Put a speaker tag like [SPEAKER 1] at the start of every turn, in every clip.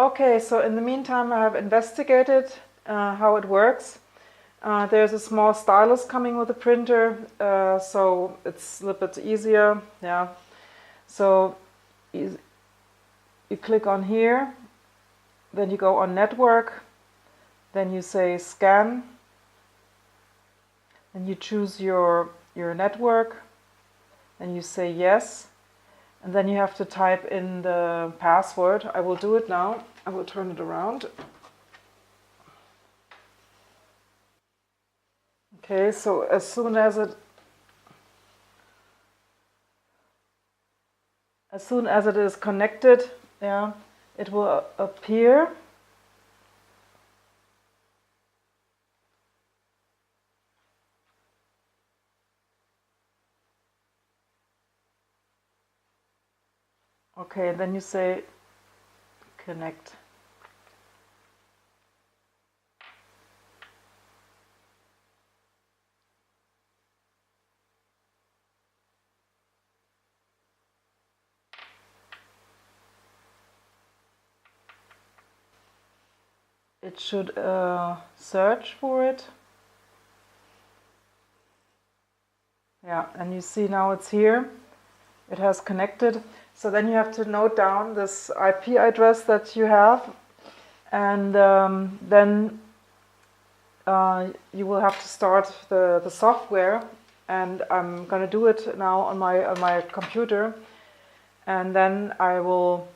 [SPEAKER 1] Okay, so in the meantime I have investigated how it works. There's a small stylus coming with the printer, so it's a little bit easier. Yeah. So you click on here, then you go on network, then you say scan, and you choose your network, and you say yes, and then you have to type in the password. I will do it now. I will turn it around. Okay, so as soon as it is connected, yeah, it will appear. Okay, then you say connect. It should search for it. Yeah, and you see now it's here. It has connected. So then you have to note down this IP address that you have, and then you will have to start the software. And I'm going to do it now on my computer, and then I will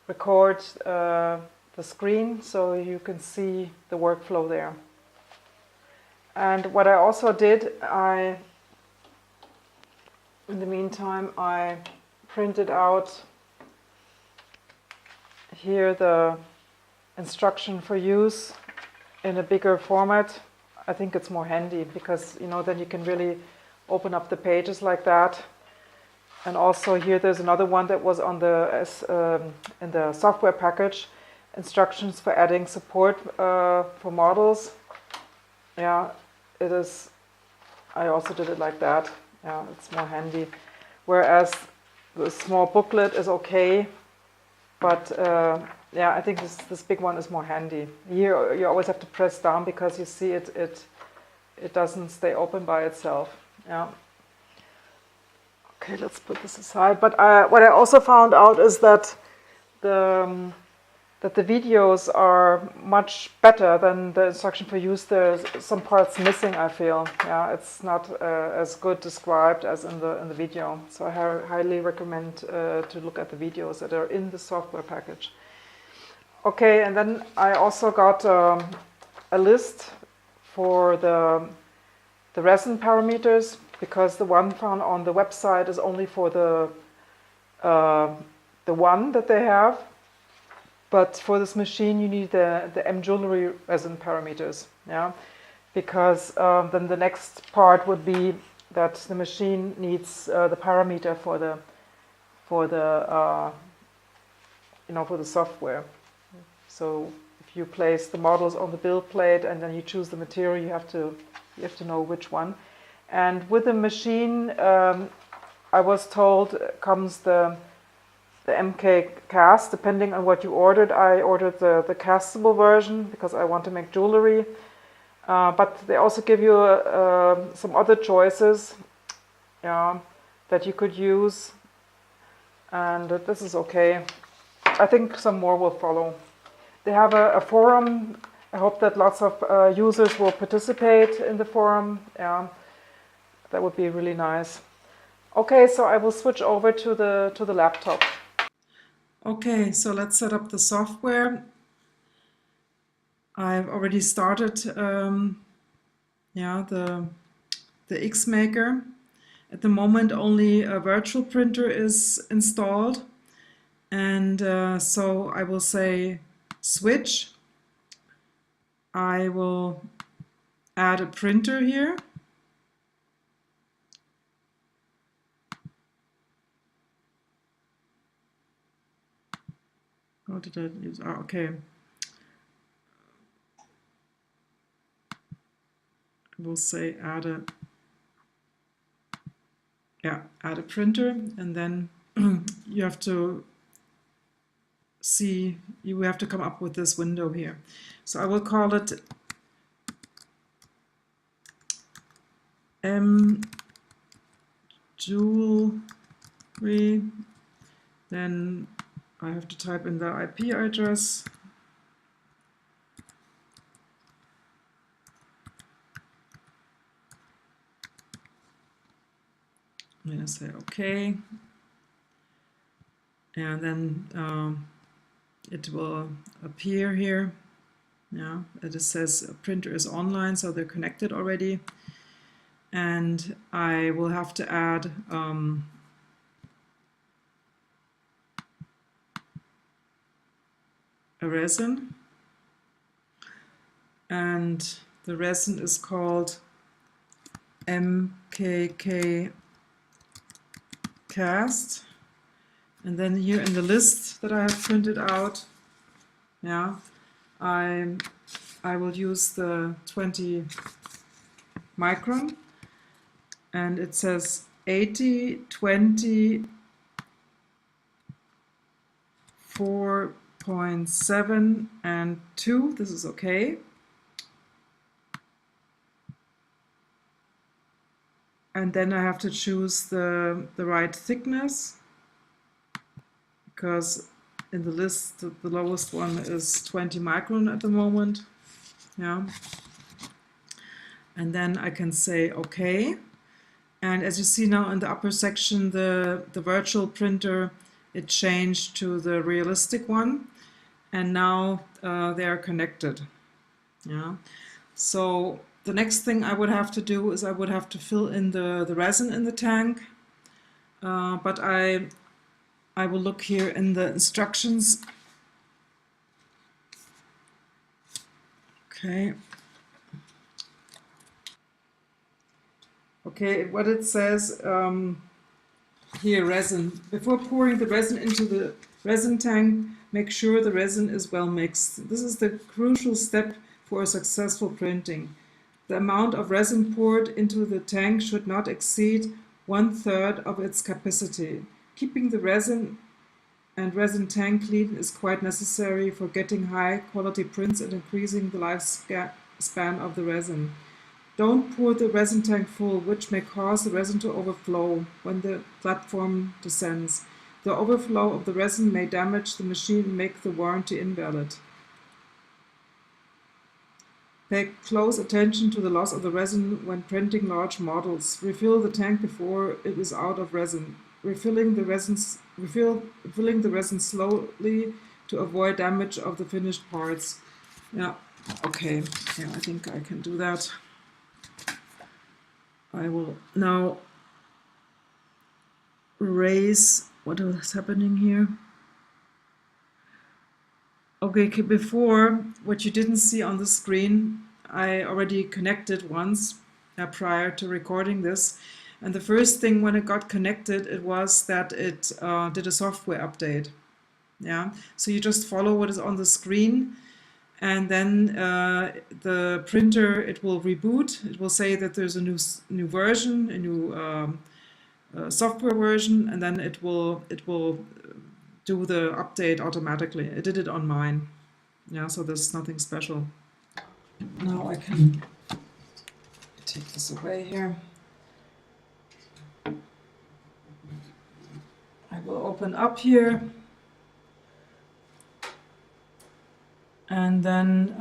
[SPEAKER 1] record the screen so you can see the workflow there. And what I also did, in the meantime, I printed out here the instruction for use in a bigger format. I think it's more handy because, you know, then you can really open up the pages like that. And also here there's another one that was on in the software package, instructions for adding support for models. Yeah, it is. I also did it like that. Yeah, it's more handy. Whereas the small booklet is okay, but yeah, I think this big one is more handy. Here you always have to press down because you see it doesn't stay open by itself. Yeah. Okay, let's put this aside. But what I also found out is that the videos are much better than the instruction for use. There's some parts missing, I feel. Yeah, it's not as good described as in the video. So I highly recommend to look at the videos that are in the software package. Okay, and then I also got a list for the resin parameters, because the one found on the website is only for the one that they have. But for this machine, you need the M jewelry resin parameters, yeah, because then the next part would be that the machine needs the parameter for the for the software. So if you place the models on the build plate and then you choose the material, you have to know which one. And with the machine, I was told comes the MK cast, depending on what you ordered. I ordered the castable version because I want to make jewelry. But they also give you some other choices that you could use. And this is okay. I think some more will follow. They have a forum. I hope that lots of users will participate in the forum. Yeah, that would be really nice. Okay, so I will switch over to the laptop. Okay, so let's set up the software. I've already started the Xmaker. At the moment only a virtual printer is installed, and so I will say switch. I will add a printer here. What did I use? Oh, okay. We'll say add a printer, and then you have to see, you have to come up with this window here. So I will call it M jewelry. Then I have to type in the IP address. I'm going to say OK. And then it will appear here. Yeah, it says printer is online, so they're connected already. And I will have to add a resin. And the resin is called MKK cast. And then here in the list that I have printed out, yeah, I will use the 20 micron, and it says 80, 20, 4.7 and 2. This is okay. And then I have to choose the right thickness, because in the list the lowest one is 20 micron at the moment. Yeah. And then I can say OK. And as you see now in the upper section, the virtual printer, it changed to the realistic one. And now they are connected. Yeah. So the next thing I would have to do is I would have to fill in the resin in the tank. But I will look here in the instructions. Okay. Okay, what it says here, resin. Before pouring the resin into the resin tank, make sure the resin is well mixed. This is the crucial step for a successful printing. The amount of resin poured into the tank should not exceed 1/3 of its capacity. Keeping the resin and resin tank clean is quite necessary for getting high quality prints and increasing the lifespan of the resin. Don't pour the resin tank full, which may cause the resin to overflow when the platform descends. The overflow of the resin may damage the machine and make the warranty invalid. Pay close attention to the loss of the resin when printing large models. Refill the tank before it is out of resin. Refilling the resin slowly to avoid damage of the finished parts. Yeah, okay. Yeah, I think I can do that. I will now raise what is happening here. Okay, before, what you didn't see on the screen, I already connected once prior to recording this. And the first thing when it got connected, it was that it did a software update. Yeah, so you just follow what is on the screen, and then the printer, it will reboot. It will say that there's a new version, a new software version, and then it will do the update automatically. It did it on mine. Yeah, so there's nothing special. Now I can take this away here. I will open up here. And then,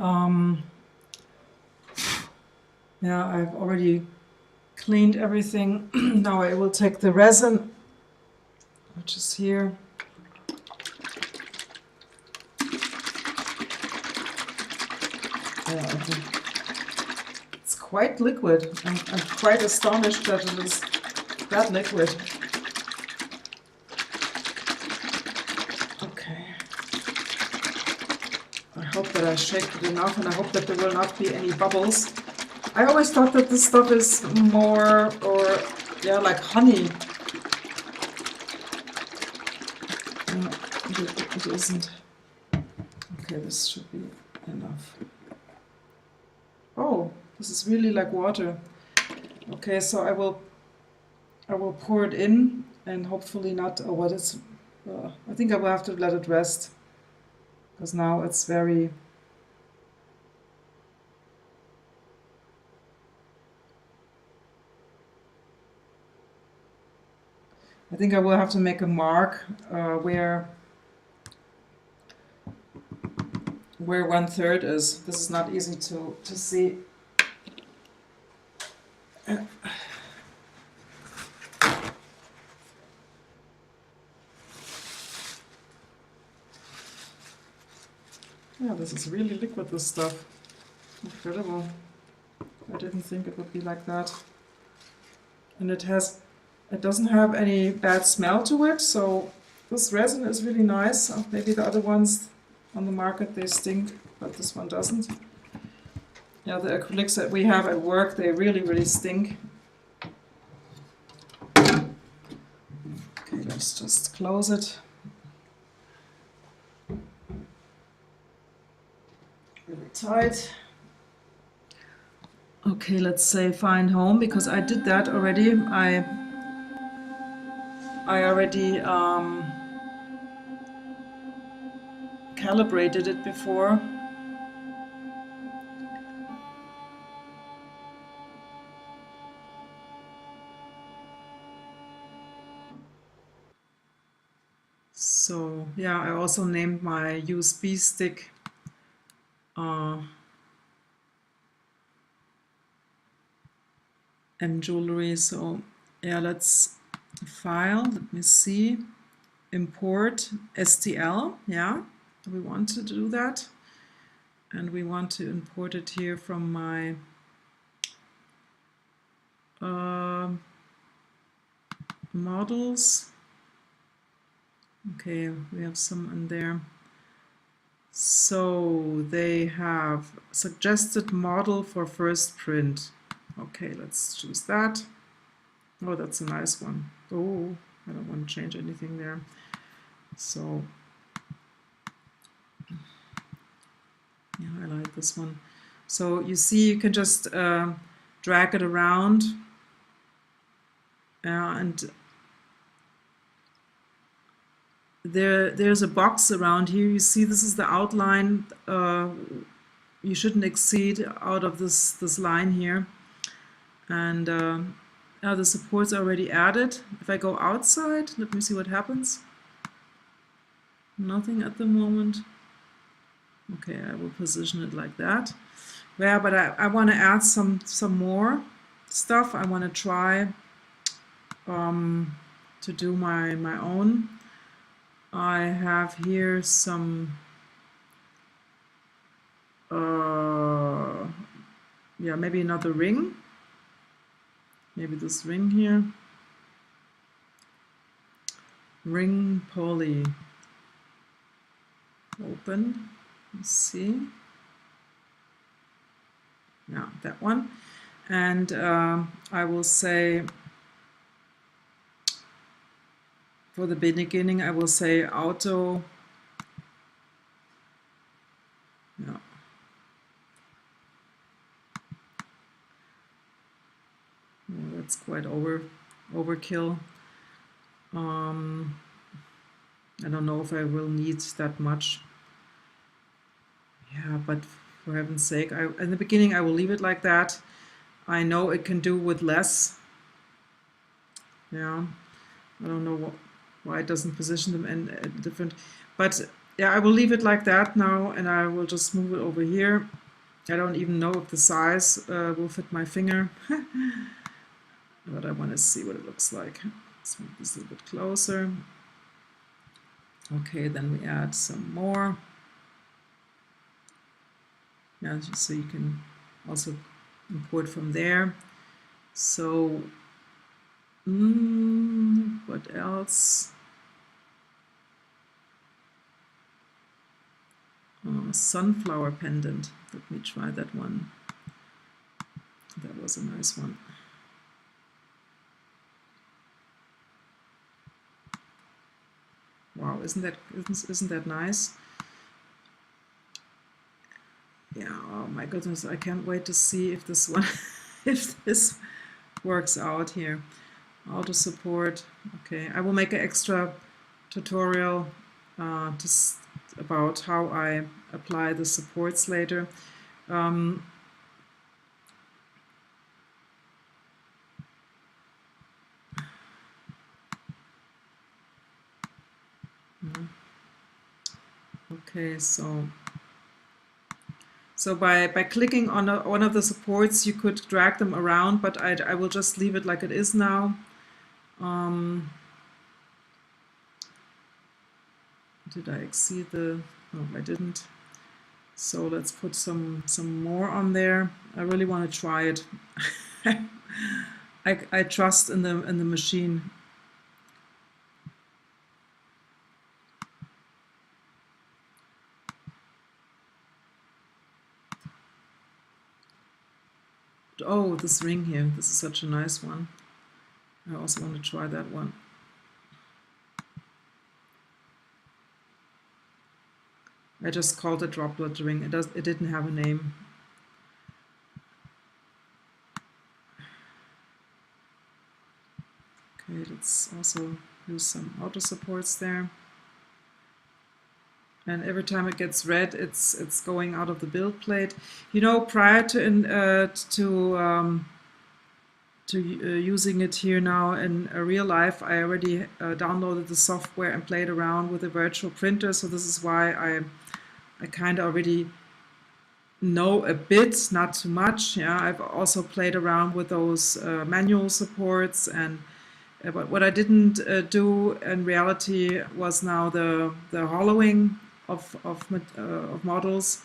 [SPEAKER 1] yeah, I've already cleaned everything. Now I will take the resin, which is here. It's quite liquid. I'm quite astonished that it is that liquid. Okay. I hope that I shake it enough, and I hope that there will not be any bubbles. I always thought that this stuff is more, or yeah, like honey. It isn't. Okay, this should be enough. Oh, this is really like water. Okay, so I will pour it in, and hopefully not. Oh, what is? I think I will have to let it rest. because now it's very... I think I will have to make a mark where 1/3 is. This is not easy to see. Yeah, this is really liquid, this stuff. Incredible. I didn't think it would be like that. And it doesn't have any bad smell to it, so this resin is really nice. Maybe the other ones on the market, they stink, but this one doesn't. Yeah, the acrylics that we have at work, they really, really stink. Okay, let's just close it. Really tight. Okay, let's say find home, because I did that already. I already calibrated it before. So yeah, I also named my USB stick and jewelry. So yeah, let's file, let me see, import STL. Yeah, we want to do that, and we want to import it here from my models. Okay, we have some in there. So they have suggested model for first print. Okay, let's choose that. Oh, that's a nice one. Oh, I don't want to change anything there. So yeah, I like this one. So you see, you can just drag it around, and there's a box around here. You see, this is the outline. You shouldn't exceed out of this line here. And now the support's already added. If I go outside, let me see what happens. Nothing at the moment. Okay, I will position it like that. Yeah, but I want to add some more stuff. I want to try to do my own. I have here some yeah, maybe another ring. Maybe this ring here. Ring poly. Open. Let's see. Yeah, that one. And I will say, for the beginning, I will say auto. Yeah. Well, that's quite overkill. I don't know if I will need that much. Yeah, but for heaven's sake, in the beginning I will leave it like that. I know it can do with less. Yeah, I don't know why it doesn't position them in different, but yeah, I will leave it like that now, and I will just move it over here. I don't even know if the size will fit my finger, but I want to see what it looks like. Let's move this a little bit closer. Okay, then we add some more. Yeah, just so you can also import from there. So what else? Sunflower pendant. Let me try that one. That was a nice one. Wow, isn't that nice? Yeah, oh my goodness, I can't wait to see if this one if this works out here. Auto support. Okay, I will make an extra tutorial to about how I apply the supports later. Um, okay, so by clicking on one of the supports, you could drag them around, but I will just leave it like it is now. Did I exceed the? No, I didn't. So let's put some more on there. I really want to try it. I trust in the machine. Oh, this ring here. This is such a nice one. I also want to try that one. I just called it droplet ring. It didn't have a name. Okay, let's also use some auto supports there. And every time it gets red, it's going out of the build plate. You know, prior to using it here now in real life, I already downloaded the software and played around with a virtual printer. So this is why I kind of already know a bit, not too much. Yeah, I've also played around with those manual supports, and but what I didn't do in reality was now the hollowing of models,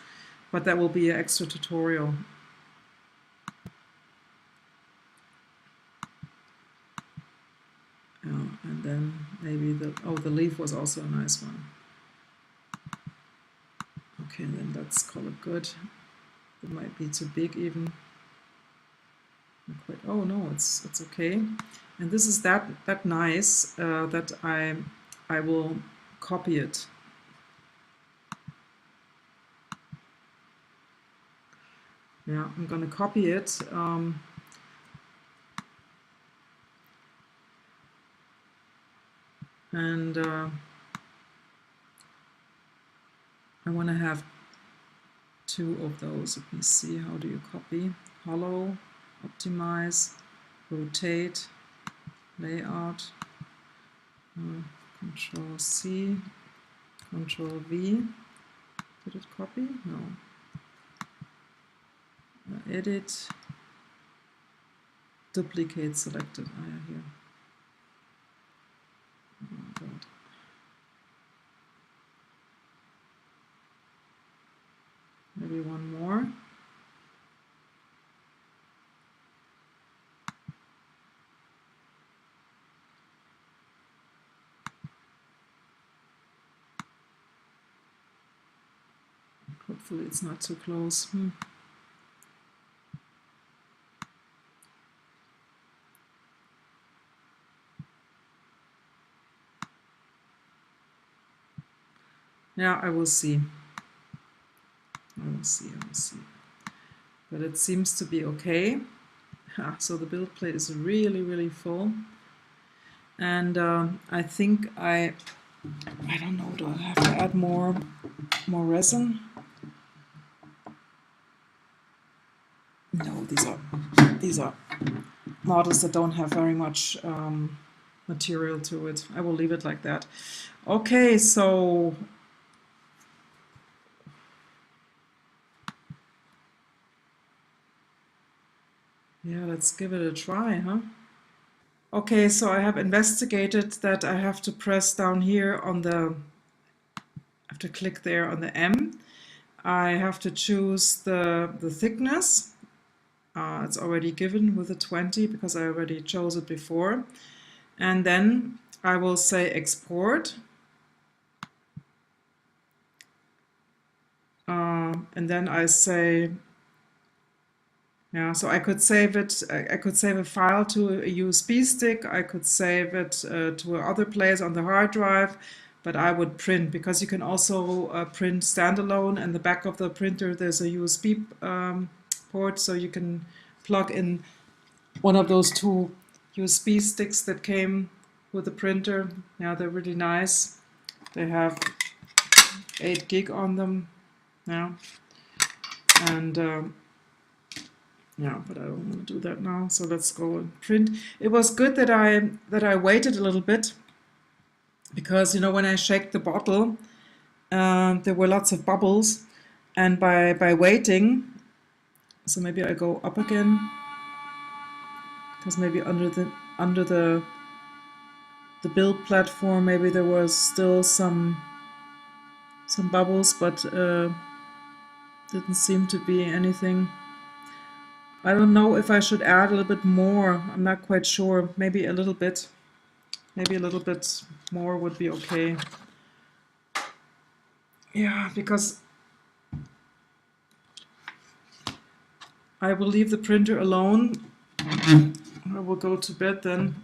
[SPEAKER 1] but that will be an extra tutorial. And then maybe the leaf was also a nice one. Okay, then let's call it good. It might be too big even. Quite, oh no, it's okay. And this is that nice that I will copy it. Yeah, I'm gonna copy it. And I want to have 2 of those. Let me see, how do you copy? Hollow, optimize, rotate, layout, Control C, Control V. Did it copy? No. Edit, duplicate selected. Ah, yeah, here. Oh, God. Maybe one more. Hopefully it's not too close. Yeah, I will see. I will see. But it seems to be okay. So the build plate is really, really full. And I think I don't know, do I have to add more resin? No, these are models that don't have very much material to it. I will leave it like that. Okay, so yeah, let's give it a try, huh? Okay, so I have investigated that I have to press down here on I have to click there on the M. I have to choose the thickness. It's already given with a 20 because I already chose it before. And then I will say export. And then I say, yeah, so I could save it. I could save a file to a USB stick. I could save it to other place on the hard drive, but I would print, because you can also print standalone. And the back of the printer there's a USB port, so you can plug in one of those 2 USB sticks that came with the printer. Yeah, they're really nice. They have 8 gig on them. Yeah, and yeah, but I don't want to do that now. So let's go and print. It was good that I waited a little bit, because you know, when I shake the bottle, there were lots of bubbles, and by waiting, so maybe I go up again, because maybe under the build platform, maybe there was still some bubbles, but didn't seem to be anything. I don't know if I should add a little bit more. I'm not quite sure. Maybe a little bit. Maybe a little bit more would be okay. Yeah, because I will leave the printer alone. I will go to bed then.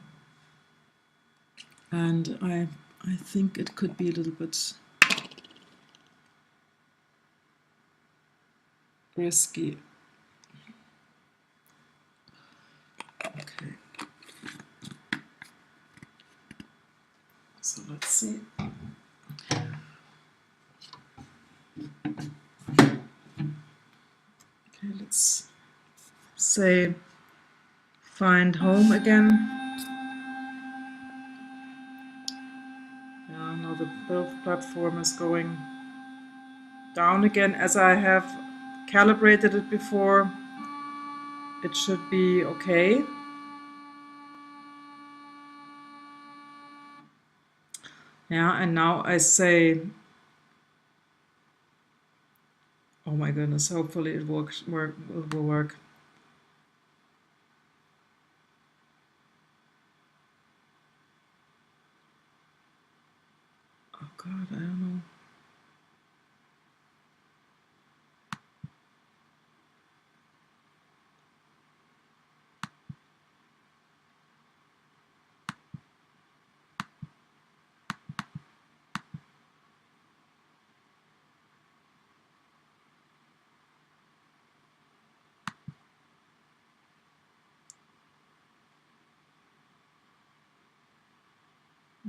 [SPEAKER 1] And I think it could be a little bit risky. Okay. So let's see. Okay, let's say find home again. Yeah, now the build platform is going down again. As I have calibrated it before, it should be okay. Yeah, and now I say, oh my goodness, hopefully it will work. Oh God, I don't know.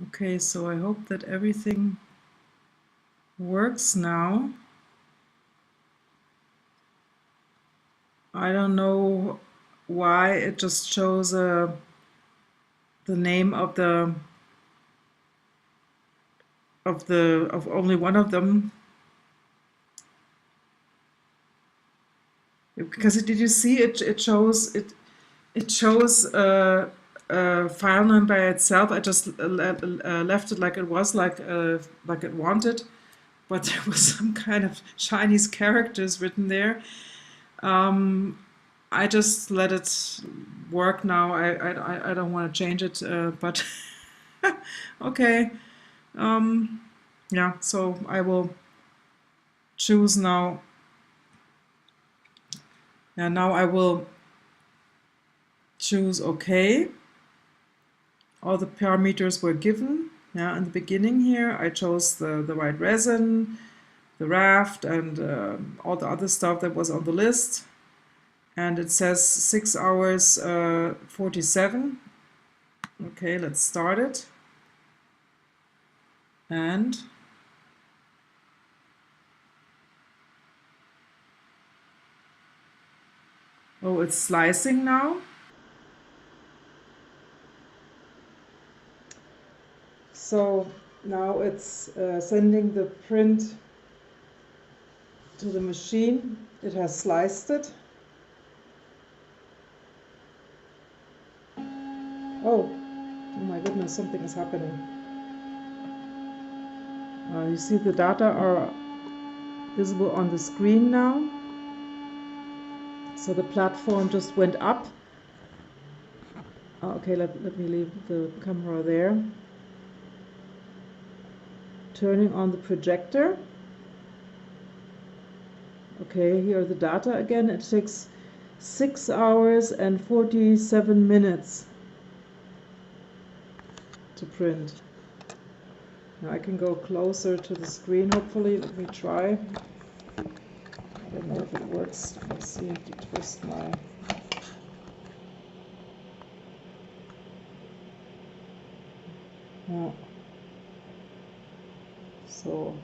[SPEAKER 1] Okay, so I hope that everything works now. I don't know why it just shows the name of only one of them. Because did you see it? It shows file name by itself. I just left it like it was, like it wanted, but there was some kind of Chinese characters written there. I just let it work now. I don't want to change it, but okay. Yeah, so I will choose now. Yeah, now I will choose OK. All the parameters were given. Yeah, in the beginning here, I chose the right resin, the raft, and all the other stuff that was on the list. And it says 6 hours 47. Okay, let's start it. And oh, it's slicing now. So now it's sending the print to the machine. It has sliced it. Oh my goodness, something is happening. You see the data are visible on the screen now. So the platform just went up. Okay, let me leave the camera there. Turning on the projector. Okay, here are the data again. It takes 6 hours and 47 minutes to print. Now I can go closer to the screen, hopefully. Let me try. I don't know if it works. Let's see, to twist my... Yeah. So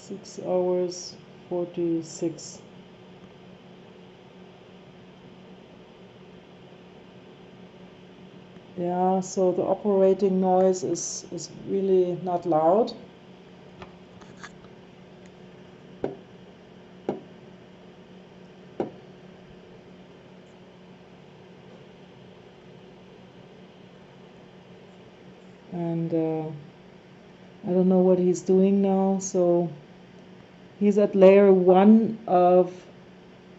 [SPEAKER 1] 6 hours 46. Yeah, so the operating noise is really not loud. And I don't know what he's doing now, so he's at layer 1 of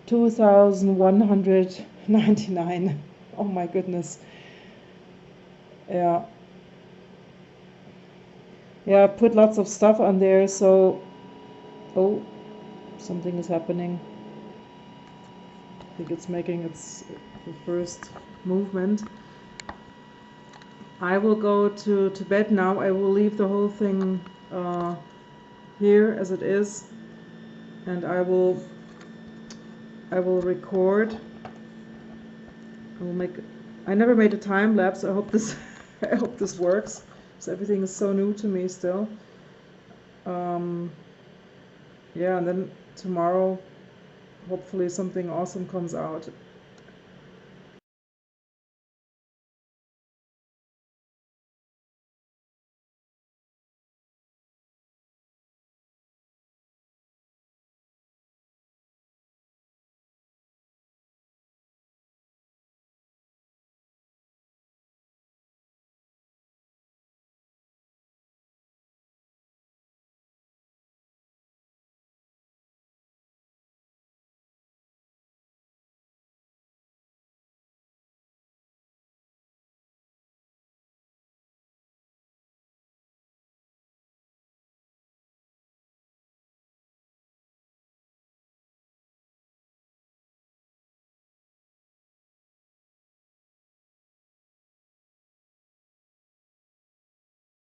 [SPEAKER 1] 2199. Oh my goodness. Yeah. Yeah, I put lots of stuff on there, so oh, something is happening. I think it's making its the first movement. I will go to bed now. I will leave the whole thing here as it is, and I will record. I will make. I never made a time lapse. I hope this I hope this works. So everything is so new to me still. Yeah, and then tomorrow, hopefully something awesome comes out.